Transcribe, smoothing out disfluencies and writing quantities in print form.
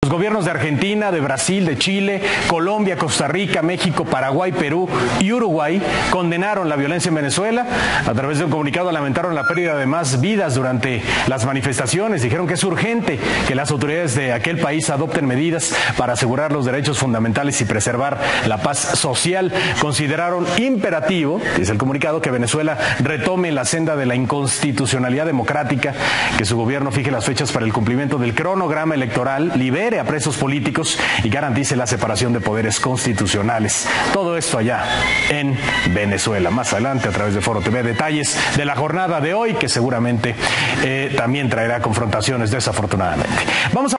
Los gobiernos de Argentina, de Brasil, de Chile, Colombia, Costa Rica, México, Paraguay, Perú y Uruguay condenaron la violencia en Venezuela. A través de un comunicado lamentaron la pérdida de más vidas durante las manifestaciones. Dijeron que es urgente que las autoridades de aquel país adopten medidas para asegurar los derechos fundamentales y preservar la paz social. Consideraron imperativo, dice el comunicado, que Venezuela retome la senda de la inconstitucionalidad democrática, que su gobierno fije las fechas para el cumplimiento del cronograma electoral, libere a presos políticos y garantice la separación de poderes constitucionales. Todo esto allá en Venezuela. Más adelante, a través de Foro TV, detalles de la jornada de hoy, que seguramente también traerá confrontaciones, desafortunadamente. Vamos a